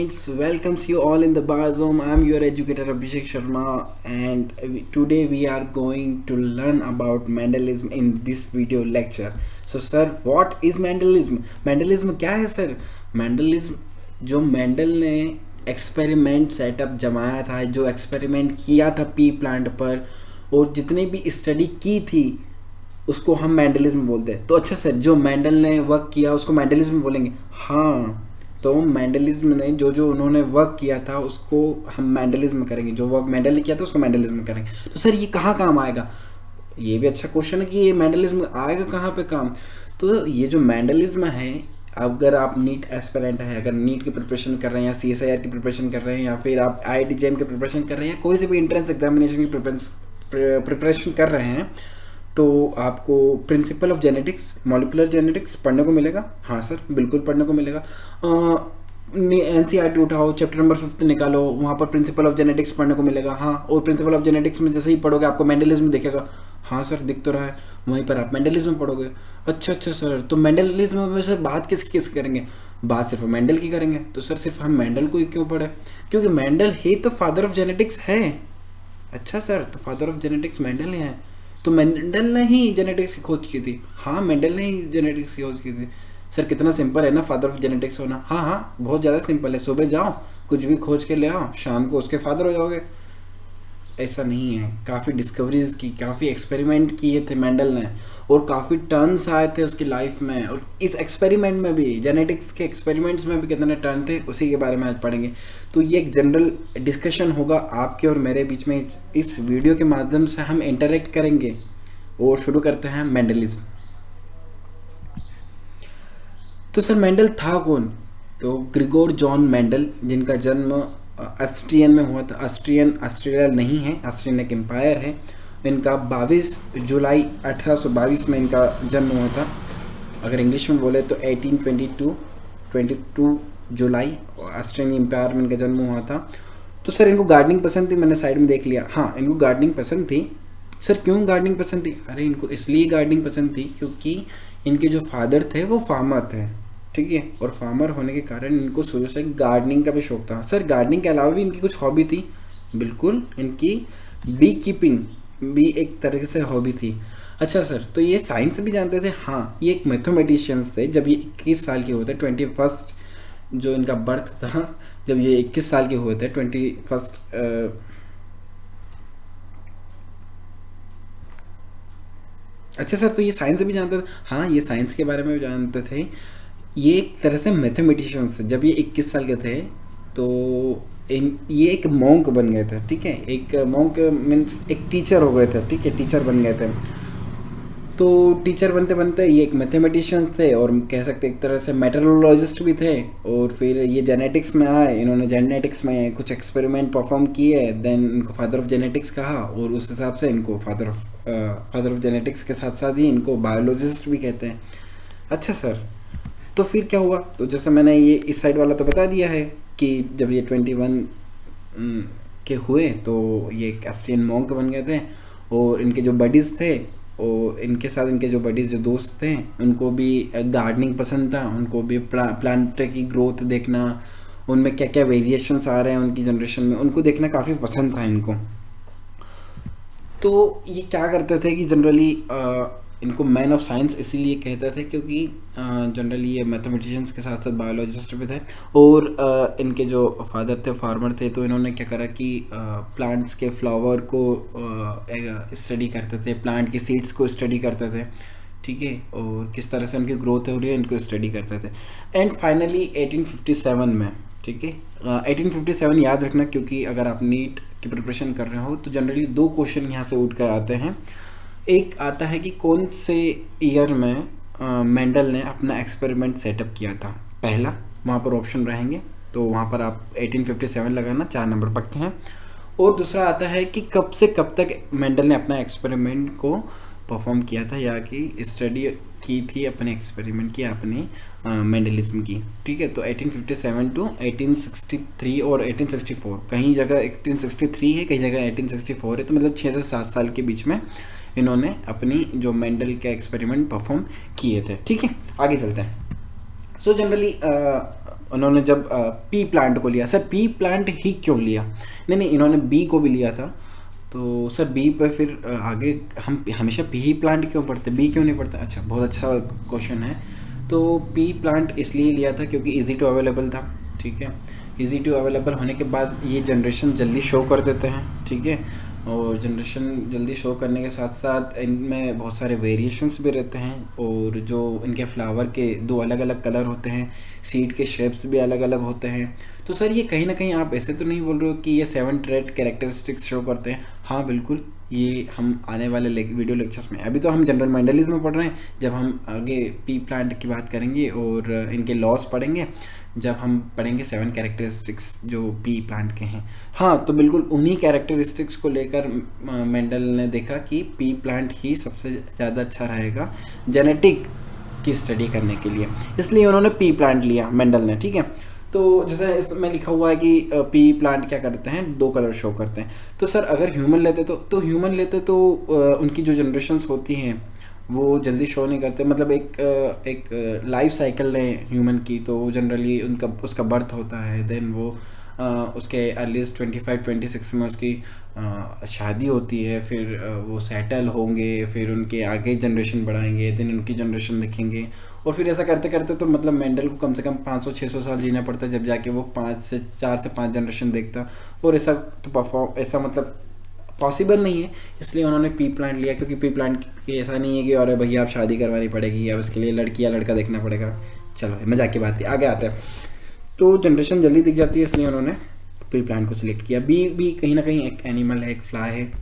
classmates, welcomes you all in the bar zone. I'm your educator Abhishek Sharma, and today we are going to learn about Mendelism in this video lecture. So, sir, what is Mendelism? Mendelism क्या है sir? Mendelism जो Mendel ने experiment setup जमाया था, जो experiment किया था P plant पर, और जितने भी स्टडी की थी उसको हम मेंडलिज्म बोलते हैं। तो अच्छा सर, जो मेंडल ने वर्क किया उसको मेंडलिज्म बोलेंगे? हाँ, तो मेंडलिज्म ने जो उन्होंने वर्क किया था उसको हम मेंडलिज्म करेंगे। जो वर्क मेंडल ने किया था उसको मेंडलिज्म करेंगे। तो सर ये कहाँ काम आएगा? ये भी अच्छा क्वेश्चन है कि ये मेंडलिज्म आएगा कहाँ पे काम। तो ये जो मेंडलिज्म है, अगर आप नीट एस्पिरेंट हैं, अगर नीट की प्रिपरेशन कर रहे हैं या CSIR की प्रिपरेशन कर रहे हैं या फिर आप IIT JAM की प्रिपरेशन कर रहे हैं या कोई से भी एंट्रेंस एग्जामिनेशन की प्रिपरेशन कर रहे हैं, तो आपको principle of genetics, molecular genetics पढ़ने को मिलेगा। हाँ सर, बिल्कुल पढ़ने को मिलेगा। NCERT उठाओ, चैप्टर नंबर 5 निकालो, वहाँ पर प्रिंसिपल ऑफ जेनेटिक्स पढ़ने को मिलेगा। हाँ, और प्रिंसिपल ऑफ जेनेटिक्स में जैसे ही पढ़ोगे आपको मेंडलिज्म दिखेगा। हाँ सर, दिख तो रहा है, वहीं पर आप मेंडलिज्म पढ़ोगे। अच्छा सर, तो मेंडलिज्म में से बात किसकी करेंगे? बात सिर्फ मेंडल की करेंगे। तो सर सिर्फ हम मेंडल को ही क्यों पढ़े? क्योंकि मेंडल ही तो फादर ऑफ जेनेटिक्स है। अच्छा सर, तो फादर ऑफ जेनेटिक्स मेंडल ही है, तो मेंडल ने ही जेनेटिक्स की खोज की थी। हाँ, मेंडल ने ही जेनेटिक्स की खोज की थी। सर कितना सिंपल है ना फादर ऑफ जेनेटिक्स होना। हाँ, बहुत ज़्यादा सिंपल है। सुबह जाओ, कुछ भी खोज के ले आओ, शाम को उसके फादर हो जाओगे। ऐसा नहीं है, काफ़ी डिस्कवरीज की, काफ़ी एक्सपेरिमेंट किए थे मेंडल ने, और काफ़ी टर्न्स आए थे उसकी लाइफ में। और इस एक्सपेरिमेंट में भी, जेनेटिक्स के एक्सपेरिमेंट्स में भी कितने टर्न थे, उसी के बारे में आज पढ़ेंगे। तो ये एक जनरल डिस्कशन होगा आपके और मेरे बीच में। इस वीडियो के माध्यम से हम इंटरेक्ट करेंगे और शुरू करते हैं मेंडलिज्म। तो सर मेंडल था कौन? तो ग्रिगोर जॉन मेंडल, जिनका जन्म ऑस्ट्रियन में हुआ था। ऑस्ट्रेलिया नहीं है, ऑस्ट्रियन एक एम्पायर है। इनका 22 जुलाई 1822 में इनका जन्म हुआ था। अगर इंग्लिश में बोले तो 1822 जुलाई ऑस्ट्रियन एम्पायर में इनका जन्म हुआ था। तो सर इनको गार्डनिंग पसंद थी, मैंने साइड में देख लिया। हाँ, इनको गार्डनिंग पसंद थी। सर क्यों गार्डनिंग पसंद थी? अरे इनको इसलिए गार्डनिंग पसंद थी क्योंकि इनके जो फादर थे वो फार्मर थे, ठीक है, और फार्मर होने के कारण इनको शुरू से गार्डनिंग का भी शौक था। सर गार्डनिंग के अलावा भी इनकी कुछ हॉबी थी? बिल्कुल, इनकी बी कीपिंग भी एक तरह से हॉबी थी। अच्छा सर, तो ये साइंस भी जानते थे? हाँ, ये एक मैथमेटिशियंस थे। जब ये 21 साल के हुए थे, 21 जो इनका बर्थ था, जब ये 21 साल के हुए थे, 21 अच्छा सर, तो ये साइंस भी जानते थे? हाँ, ये साइंस के बारे में भी जानते थे। ये एक तरह से मैथमेटिशियंस, जब ये 21 साल के थे तो ये एक मॉन्क बन गए थे, ठीक है। एक मॉन्क मीन्स एक टीचर हो गए थे, ठीक है, टीचर बन गए थे। तो टीचर बनते बनते ये एक मैथमेटिशियंस थे, और कह सकते एक तरह से मेटरोलॉजिस्ट भी थे। और फिर ये जेनेटिक्स में आए, इन्होंने जेनेटिक्स में कुछ एक्सपेरिमेंट परफॉर्म किए, देन इनको फादर ऑफ जेनेटिक्स कहा, और उस हिसाब से इनको फादर ऑफ जेनेटिक्स के साथ साथ ही इनको बायोलॉजिस्ट भी कहते हैं। अच्छा सर, तो फिर क्या हुआ? तो जैसे मैंने ये इस साइड वाला तो बता दिया है कि जब ये 21 के हुए तो ये एक ऑस्ट्रियन मॉन्क बन गए थे, और इनके जो बडीज़ थे, और इनके साथ इनके जो बडीज़, जो दोस्त थे, उनको भी गार्डनिंग पसंद था। उनको भी प्लांट की ग्रोथ देखना, उनमें क्या क्या वेरिएशंस आ रहे हैं उनकी जनरेशन में, उनको देखना काफ़ी पसंद था इनको। तो ये क्या करते थे कि जनरली इनको मैन ऑफ साइंस इसीलिए कहते थे क्योंकि जनरली ये मैथमेटिशियंस के साथ साथ बायोलॉजिस्ट भी थे। और इनके जो फादर थे फार्मर थे, तो इन्होंने क्या करा कि प्लांट्स के फ्लावर को स्टडी करते थे, प्लांट की सीड्स को स्टडी करते थे, ठीक है, और किस तरह से उनकी ग्रोथ हो रही है इनको स्टडी करते थे। एंड फाइनली 1857 में, ठीक है, 1857 याद रखना, क्योंकि अगर आप नीट की प्रिपरेशन कर रहे हो तो जनरली 2 क्वेश्चन यहाँ से उठ कर आते हैं। एक आता है कि कौन से ईयर में मेंडल ने अपना एक्सपेरिमेंट सेटअप किया था। पहला, वहाँ पर ऑप्शन रहेंगे, तो वहाँ पर आप 1857 लगाना, 4 नंबर पक्के हैं। और दूसरा आता है कि कब से कब तक मेंडल ने अपना एक्सपेरिमेंट को परफॉर्म किया था, या कि स्टडी की थी, अपने एक्सपेरिमेंट किया अपने मेंडलिज्म की, ठीक है। तो 1857 टू 1863 और 1864, कहीं जगह 1863 है, कहीं जगह 1864 है, तो मतलब 6 से 7 साल के बीच में इन्होंने अपनी जो मेंडल के एक्सपेरिमेंट परफॉर्म किए थे, ठीक है। आगे चलते हैं। सो जनरली उन्होंने जब पी प्लांट को लिया, सर पी प्लांट ही क्यों लिया? नहीं, इन्होंने बी को भी लिया था, तो सर बी पे फिर आगे हम हमेशा पी ही प्लांट क्यों पढ़ते, बी क्यों नहीं पढ़ते? अच्छा, बहुत अच्छा क्वेश्चन है। तो पी प्लांट इसलिए लिया था क्योंकि इजी टू अवेलेबल था, ठीक है। इजी टू अवेलेबल होने के बाद ये जनरेशन जल्दी शो कर देते हैं, ठीक है। और जनरेशन जल्दी शो करने के साथ साथ इनमें बहुत सारे वेरिएशंस भी रहते हैं, और जो इनके फ्लावर के 2 अलग अलग कलर होते हैं, सीड के शेप्स भी अलग अलग होते हैं। तो सर ये कहीं ना कहीं आप ऐसे तो नहीं बोल रहे हो कि ये 7 ट्रेट कैरेक्टरिस्टिक्स शो करते हैं? हाँ बिल्कुल, ये हम आने वाले वीडियो लेक्चर्स में, अभी तो हम जनरल मेंडलिज्म में पढ़ रहे हैं, जब हम आगे पी प्लांट की बात करेंगे और इनके लॉस पढ़ेंगे, जब हम पढ़ेंगे 7 कैरेक्टरिस्टिक्स जो पी प्लांट के हैं। हाँ, तो बिल्कुल उन्हीं कैरेक्टरिस्टिक्स को लेकर मेंडल ने देखा कि पी प्लांट ही सबसे ज़्यादा अच्छा रहेगा जेनेटिक की स्टडी करने के लिए, इसलिए उन्होंने पी प्लांट लिया मेंडल ने, ठीक है। तो जैसे इसमें लिखा हुआ है कि पी प्लांट क्या करते हैं, 2 कलर शो करते हैं। तो सर अगर ह्यूमन लेते तो ह्यूमन लेते तो उनकी जो जनरेशंस होती हैं वो जल्दी शो नहीं करते। मतलब एक लाइफ साइकिल लें ह्यूमन की, तो जनरली उसका बर्थ होता है, देन वो उसके अर्लीस्ट 25-26 में उसकी शादी होती है, फिर वो सेटल होंगे, फिर उनके आगे जनरेशन बढ़ाएंगे, देन उनकी जनरेशन देखेंगे, और फिर ऐसा करते करते तो मतलब मेंडल को कम से कम 500-600 साल जीना पड़ता है, जब जाके वो 4 से 5 जनरेशन देखता। और ऐसा मतलब पॉसिबल नहीं है, इसलिए उन्होंने पी प्लांट लिया। क्योंकि पी प्लांट ऐसा नहीं है कि अरे भैया आप शादी करवानी पड़ेगी, अब इसके लिए लड़की या लड़का देखना पड़ेगा। चलो मजाक की बात है, आगे आते हैं। तो जनरेशन जल्दी दिख जाती है, इसलिए उन्होंने पी प्लांट को सिलेक्ट किया। बी भी कहीं ना कहीं एक एनिमल है, एक फ्लाई है,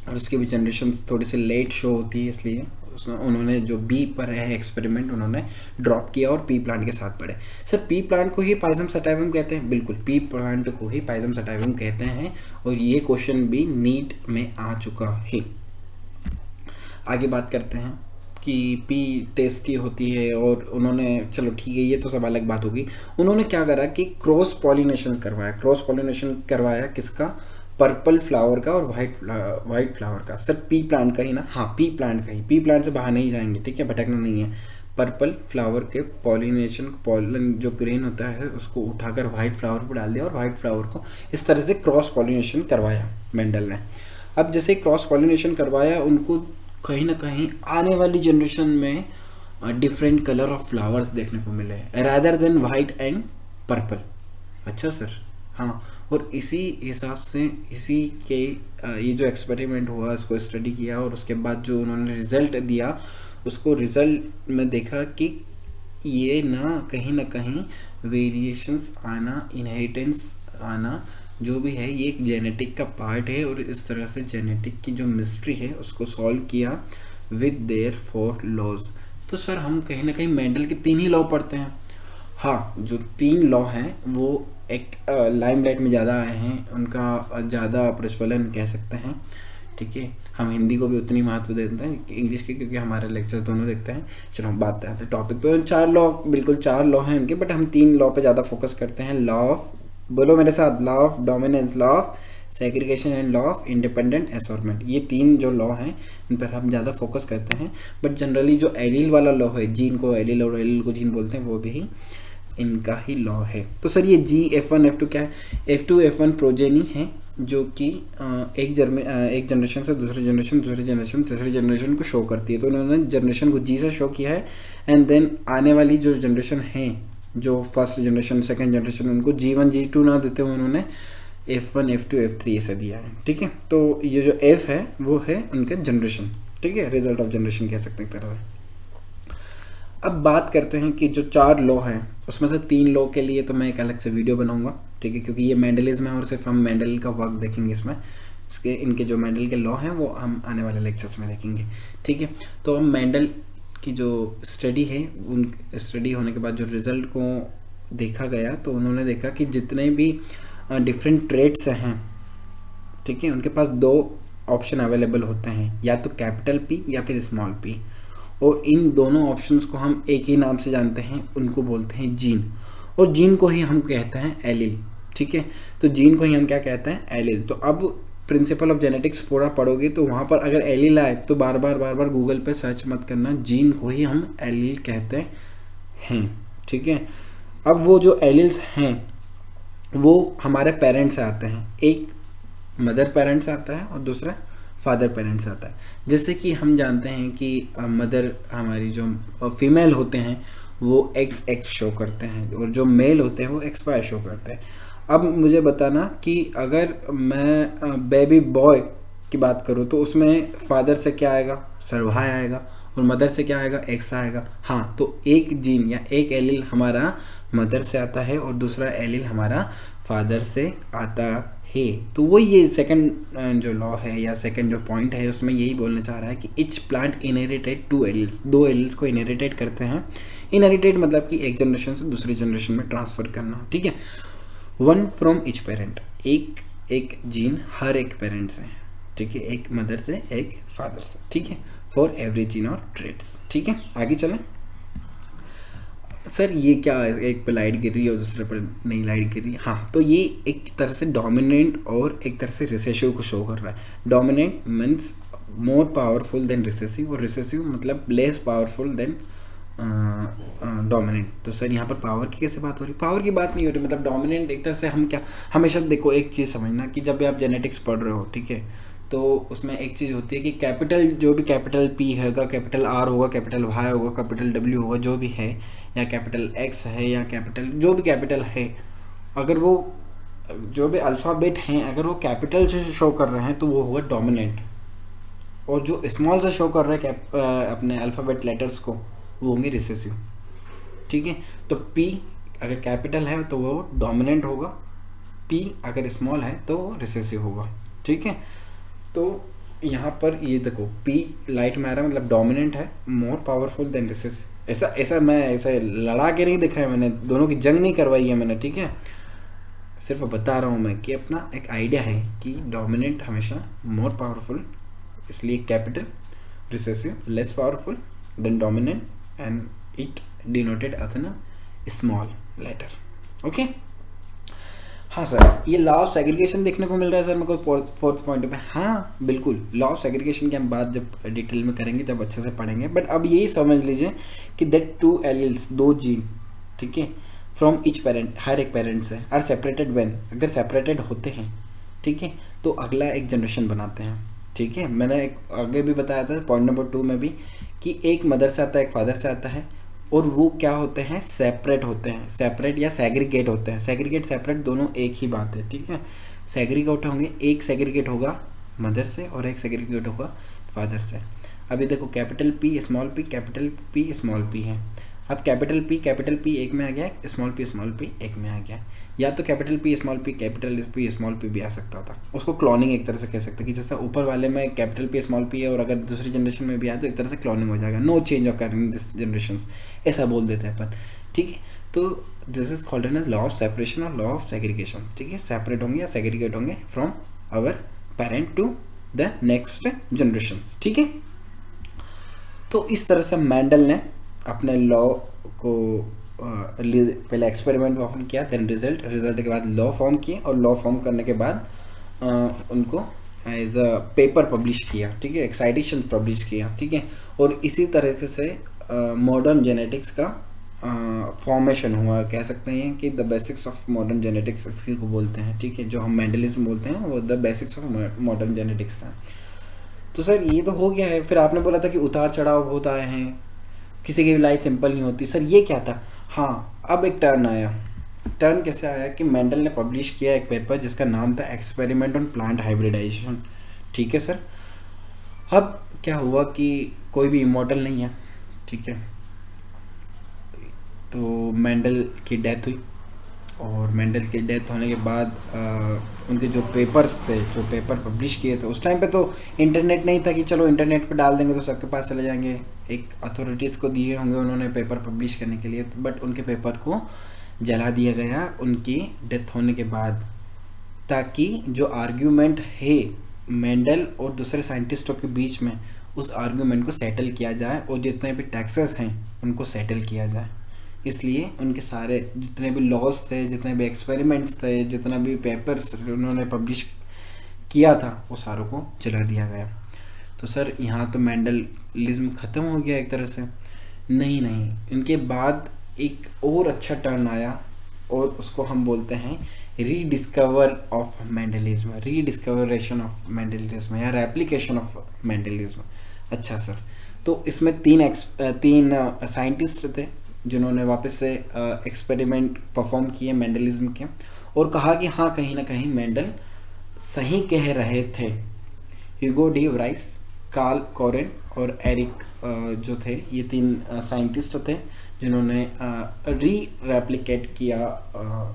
और उसकी भी जनरेशन थोड़ी सी लेट शो होती है, इसलिए उन्होंने जो बी पर है एक्सपेरिमेंट उन्होंने ड्रॉप किया और पी प्लांट के साथ पढ़े। सर पी प्लांट को ही पाइजम सटाइवम कहते हैं? बिल्कुल, पी प्लांट को ही पाइजम सटाइवम कहते हैं, और ये क्वेश्चन भी नीट में आ चुका है। आगे बात करते हैं कि पी टेस्टी होती है, और उन्होंने, चलो ठीक है ये तो सब अलग बात होगी, उन्होंने क्या करा कि क्रॉस पॉलिनेशन करवाया किसका? पर्पल फ्लावर का और वाइट फ्लावर का। सर पी प्लांट का ही ना? हाँ पी प्लांट का ही, पी प्लांट से बाहर नहीं जाएंगे, ठीक है, भटकना नहीं है। पर्पल फ्लावर के पॉलिन जो ग्रेन होता है उसको उठाकर वाइट फ्लावर पर डाल दिया, और वाइट फ्लावर को इस तरह से क्रॉस पॉलिनेशन करवाया मेंडल ने। अब जैसे क्रॉस पॉलिनेशन करवाया, उनको कहीं ना कहीं आने वाली जनरेशन में डिफरेंट कलर ऑफ फ्लावर्स देखने को मिले rather than white and purple. अच्छा सर, हाँ, और इसी हिसाब से इसी के ये जो एक्सपेरिमेंट हुआ उसको स्टडी किया, और उसके बाद जो उन्होंने रिजल्ट दिया, उसको रिजल्ट में देखा कि ये ना कहीं वेरिएशंस आना, इनहेरिटेंस आना जो भी है, ये एक जेनेटिक का पार्ट है, और इस तरह से जेनेटिक की जो मिस्ट्री है उसको सॉल्व किया विद देयर 4 लॉज। तो सर हम कहीं ना कहीं मेंडल के 3 ही लॉ पढ़ते हैं। हाँ, जो 3 लॉ हैं वो एक लाइमलाइट में ज़्यादा आए हैं, उनका ज़्यादा प्रज्वलन कह सकते हैं, ठीक है। हम हिंदी को भी उतनी महत्व देते हैं इंग्लिश के, क्योंकि हमारे लेक्चर दोनों देखते हैं। चलो हम बात करते हैं टॉपिक पे। 4 लॉ, बिल्कुल 4 लॉ हैं उनके, बट हम 3 लॉ पे ज़्यादा फोकस करते हैं। लॉ ऑफ, बोलो मेरे साथ, law of dominance, law of segregation and law of independent assortment. ये 3 जो लॉ हैं इन पर हम ज़्यादा फोकस करते हैं। बट जनरली जो एलील वाला लॉ है, जीन को एलील और एलील को जीन बोलते हैं, वो भी इनका ही लॉ है। तो सर ये G, F1, F2 क्या है? F2, F1 प्रोजेनी है, जो कि एक जनरेशन से दूसरी जनरेशन, तीसरी जनरेशन को शो करती है। तो उन्होंने जनरेशन को G से शो किया है, एंड देन आने वाली जो जनरेशन है, जो फर्स्ट जनरेशन, सेकंड जनरेशन, उनको G1, G2 ना देते हुए उन्होंने F1, F2, F3 ऐसे दिया है, ठीक है। तो ये जो F है वो है उनके जनरेशन, ठीक है, रिजल्ट ऑफ जनरेशन कह सकते हैं एक तरह से। अब बात करते हैं कि जो 4 लॉ है उसमें से 3 लॉ के लिए तो मैं एक अलग से वीडियो बनाऊंगा, ठीक है, क्योंकि ये मेंडलिज्म है और सिर्फ हम मेंडल का वर्क देखेंगे इसमें। इनके जो मेंडल के लॉ हैं वो हम आने वाले लेक्चर्स में देखेंगे, ठीक है। तो हम मेंडल की जो स्टडी है, उन स्टडी होने के बाद जो रिजल्ट को देखा गया, तो उन्होंने देखा कि जितने भी डिफरेंट ट्रेट्स हैं, ठीक है, उनके पास 2 ऑप्शन अवेलेबल होते हैं, या तो कैपिटल P या फिर स्मॉल p, और इन दोनों ऑप्शंस को हम एक ही नाम से जानते हैं, उनको बोलते हैं जीन, और जीन को ही हम कहते हैं एलील, ठीक है। तो जीन को ही हम क्या कहते हैं? एलील। तो अब प्रिंसिपल ऑफ जेनेटिक्स पूरा पढ़ोगे तो वहाँ पर अगर एलील आए तो बार बार गूगल पे सर्च मत करना, जीन को ही हम एलील कहते हैं, ठीक है। अब वो जो एलिल्स हैं वो हमारे पेरेंट्स से आते हैं, एक मदर पेरेंट्स आता है और दूसरा फादर पेरेंट्स आता है। जैसे कि हम जानते हैं कि मदर हमारी जो फीमेल होते हैं वो एक्स एक्स शो करते हैं और जो मेल होते हैं वो एक्स वाई शो करते हैं। अब मुझे बताना कि अगर मैं बेबी बॉय की बात करूँ तो उसमें फादर से क्या आएगा, सर वाई आएगा, और मदर से क्या आएगा, एक्स आएगा। हाँ, तो एक जीन या एक एलील हमारा मदर से आता है और दूसरा एलील हमारा फादर से आता है। तो वो ये सेकंड जो लॉ है या सेकंड जो पॉइंट है उसमें यही बोलना चाह रहा है कि each plant inherited two alleles, दो एलील्स को इनहेरिटेट करते हैं। इनहेरिटेड मतलब कि एक जनरेशन से दूसरी जनरेशन में ट्रांसफर करना, ठीक है। वन फ्रॉम इच पेरेंट, एक एक जीन हर एक पेरेंट से, ठीक है, एक मदर से एक फादर से, ठीक है, फॉर एवरी जीन और ट्रेड्स, ठीक है। आगे चलें। सर ये क्या है, एक पे लाइट गिर रही है और दूसरे पर नहीं लाइट गिर रही है। हाँ, तो ये एक तरह से डोमिनेंट और एक तरह से रिसेसिव को शो कर रहा है। Dominant means more powerful than recessive, और रिसेसिव मतलब लेस पावरफुल देन डोमिनेंट। तो सर यहाँ पर पावर की कैसे बात हो रही, पावर की बात नहीं हो रही, मतलब डोमिनेंट एक तरह से हम क्या, हमेशा देखो एक चीज़ समझना कि जब भी आप जेनेटिक्स पढ़ रहे हो, ठीक है, तो उसमें एक चीज़ होती है कि कैपिटल जो भी कैपिटल पी होगा, कैपिटल आर होगा, कैपिटल वाई होगा, कैपिटल डब्ल्यू होगा, जो भी है, या कैपिटल एक्स है या कैपिटल जो भी कैपिटल है, अगर वो जो भी अल्फ़ाबेट हैं अगर वो कैपिटल से शो कर रहे हैं तो वो होगा डोमिनेंट, और जो स्मॉल से शो कर रहे हैं अपने अल्फ़ाबेट लेटर्स को वो होंगे रिसेसिव, ठीक है। तो P अगर कैपिटल है तो वो डोमिनेंट होगा, P अगर स्मॉल है तो वो रिसेसिव होगा, ठीक है। तो यहाँ पर ये देखो P लाइट में आ रहा है मतलब डोमिनेंट है, मोर पावरफुल देन रिसेसिव। ऐसा मैं ऐसा लड़ा के नहीं दिखाया मैंने, दोनों की जंग नहीं करवाई है मैंने, ठीक है, सिर्फ बता रहा हूँ मैं कि अपना एक आइडिया है कि डोमिनेंट हमेशा मोर पावरफुल, इसलिए capital, recessive less powerful than dominant, and it denoted as N small letter, okay. हाँ सर, ये लॉ ऑफ सेग्रीगेशन देखने को मिल रहा है सर मेरे को फोर्थ पॉइंट पे। हाँ बिल्कुल, लॉ ऑफ सेग्रीगेशन की हम बात जब डिटेल में करेंगे जब अच्छे से पढ़ेंगे, बट अब यही समझ लीजिए कि दैट टू एलील्स, दो जीन, ठीक है, फ्रॉम ईच पेरेंट, हर एक पेरेंट से, आर सेपरेटेड व्हेन, अगर सेपरेटेड होते हैं, ठीक है, तो अगला एक जनरेशन बनाते हैं, ठीक है। मैंने एक आगे भी बताया था पॉइंट नंबर 2 में भी कि एक मदर से आता है एक फादर से आता है, और वो क्या होते हैं, सेपरेट होते हैं, सेपरेट या सेग्रीगेट होते हैं। सेग्रीगेट सेपरेट दोनों एक ही बात है, ठीक है। सेग्रीगेट होंगे, एक सेग्रीगेट होगा मदर से और एक सेग्रीगेट होगा फादर से। अभी देखो capital P small p, capital P small p है। अब कैपिटल P एक में आ गया, स्मॉल p एक में आ गया, या तो कैपिटल P स्मॉल p भी आ सकता था। उसको क्लोनिंग एक तरह से कह सकते हैं कि जैसे ऊपर वाले में कैपिटल P स्मॉल p है और अगर दूसरी जनरेशन में भी आए तो एक तरह से क्लोनिंग हो जाएगा, no change occur in this generation, ऐसा बोल देते हैं अपन, ठीक है। तो this is called as law of separation और लॉ ऑफ सेग्रीगेशन, ठीक है। सेपरेट होंगे या सेग्रीगेट होंगे from our parent to the next generation, ठीक है। तो इस तरह से मैंडल ने अपने लॉ को पहले एक्सपेरिमेंट परफॉर्म किया, देन रिजल्ट के बाद लॉ फॉर्म किए, और लॉ फॉर्म करने के बाद उनको एज अ पेपर पब्लिश किया, ठीक है, एक्साइटेशन पब्लिश किया, ठीक है। और इसी तरह से मॉडर्न जेनेटिक्स का फॉर्मेशन हुआ, कह सकते हैं कि the basics of modern genetics इसी को बोलते हैं, ठीक है। जो हम मेंडलिज्म बोलते हैं वो the basics of modern genetics था। तो सर ये तो हो गया है, फिर आपने बोला था कि उतार चढ़ाव बहुत आए हैं, किसी की लाइफ सिंपल नहीं होती, सर ये क्या था। हाँ, अब एक टर्न आया, टर्न कैसे आया कि मेंडल ने पब्लिश किया एक पेपर जिसका नाम था एक्सपेरिमेंट ऑन प्लांट हाइब्रिडाइजेशन, ठीक है सर। अब क्या हुआ कि कोई भी इमॉर्टल नहीं है, ठीक है, तो मेंडल की डेथ हुई, और मेंडल की डेथ होने के बाद उनके जो पेपर्स थे, जो पेपर पब्लिश किए थे, उस टाइम पे तो इंटरनेट नहीं था कि चलो इंटरनेट पे डाल देंगे तो सबके पास चले जाएंगे, एक अथॉरिटीज़ को दिए होंगे उन्होंने पेपर पब्लिश करने के लिए, बट उनके पेपर को जला दिया गया उनकी डेथ होने के बाद, ताकि जो आर्ग्यूमेंट है मेंडल और दूसरे साइंटिस्टों के बीच में, उस आर्ग्यूमेंट को सेटल किया जाए और जितने भी टैक्सेस हैं उनको सेटल किया जाए। इसलिए उनके सारे जितने भी लॉज थे, जितने भी एक्सपेरिमेंट्स थे, जितना भी पेपर्स उन्होंने पब्लिश किया था, वो सारों को जला दिया गया। तो सर यहाँ तो मेंडलिज्म ख़त्म हो गया एक तरह से। नहीं, इनके बाद एक और अच्छा टर्न आया और उसको हम बोलते हैं rediscover of Mendelism, rediscoveration of Mendelism या रेप्लिकेशन ऑफ मेंडलिज्म। अच्छा सर, तो इसमें तीन साइंटिस्ट थे जिन्होंने वापस से एक्सपेरिमेंट परफॉर्म किए मेंडलिज्म के, और कहा कि हाँ कहीं ना कहीं मेंडल सही कह रहे थे। ह्यूगो डी व्राइस, कार्ल कोरेन और एरिक जो थे, ये तीन साइंटिस्ट थे जिन्होंने रेप्लिकेट किया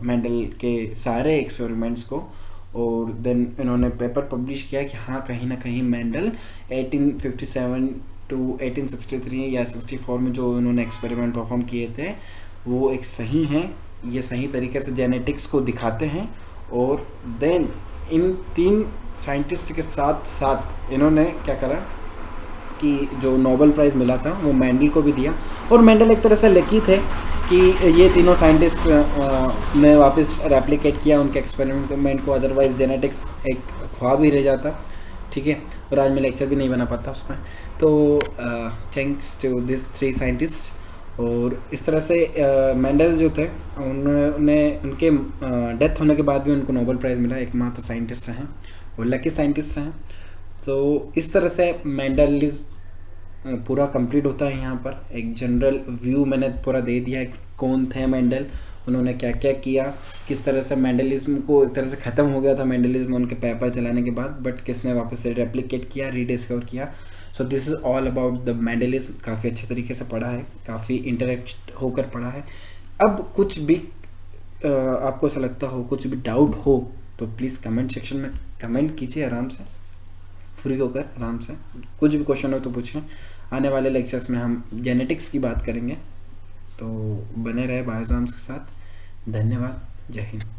मेंडल के सारे एक्सपेरिमेंट्स को, और देन इन्होंने पेपर पब्लिश किया कि हाँ कहीं ना कहीं मेंडल 1857 टू 1863 या 64 में जो इन्होंने एक्सपेरिमेंट परफॉर्म किए थे वो एक सही हैं, ये सही तरीके से जेनेटिक्स को दिखाते हैं। और देन इन तीन साइंटिस्ट के साथ साथ इन्होंने क्या करा कि जो नोबेल प्राइज़ मिला था वो मेंडल को भी दिया, और मेंडल एक तरह से लकी थे कि ये तीनों साइंटिस्ट ने वापस रेप्लिकेट किया उनके एक्सपेरिमेंट को, अदरवाइज जेनेटिक्स एक ख्वाब ही रह जाता, ठीक है, और आज मैं लेक्चर भी नहीं बना पाता उसमें। तो thanks to this three scientist. और इस तरह से मेंडल जो थे उन्होंने उनके डेथ होने के बाद भी उनको नोबेल प्राइज़ मिला, एकमात्र साइंटिस्ट हैं और लकी साइंटिस्ट हैं। तो इस तरह से मेंडलिज्म पूरा कंप्लीट होता है। यहाँ पर एक जनरल व्यू मैंने पूरा दे दिया है, कौन थे मेंडल, उन्होंने क्या क्या किया, किस तरह से मेंडलिज्म को एक तरह से ख़त्म हो गया था मेंडलिज्म उनके पेपर चलाने के बाद, बट किसने वापस से रेप्लिकेट किया, रीडिस्कवर किया। So this is all about the Mendelism. काफ़ी अच्छे तरीके से पढ़ा है, काफ़ी इंटरेक्ट होकर पढ़ा है। अब कुछ भी आपको ऐसा लगता हो, कुछ भी डाउट हो तो प्लीज़ कमेंट सेक्शन में कमेंट कीजिए, आराम से फ्री होकर आराम से कुछ भी क्वेश्चन हो तो पूछें। आने वाले लेक्चर्स में हम जेनेटिक्स की बात करेंगे, तो बने रहे बायोजाम्स के साथ। धन्यवाद, जय हिंद।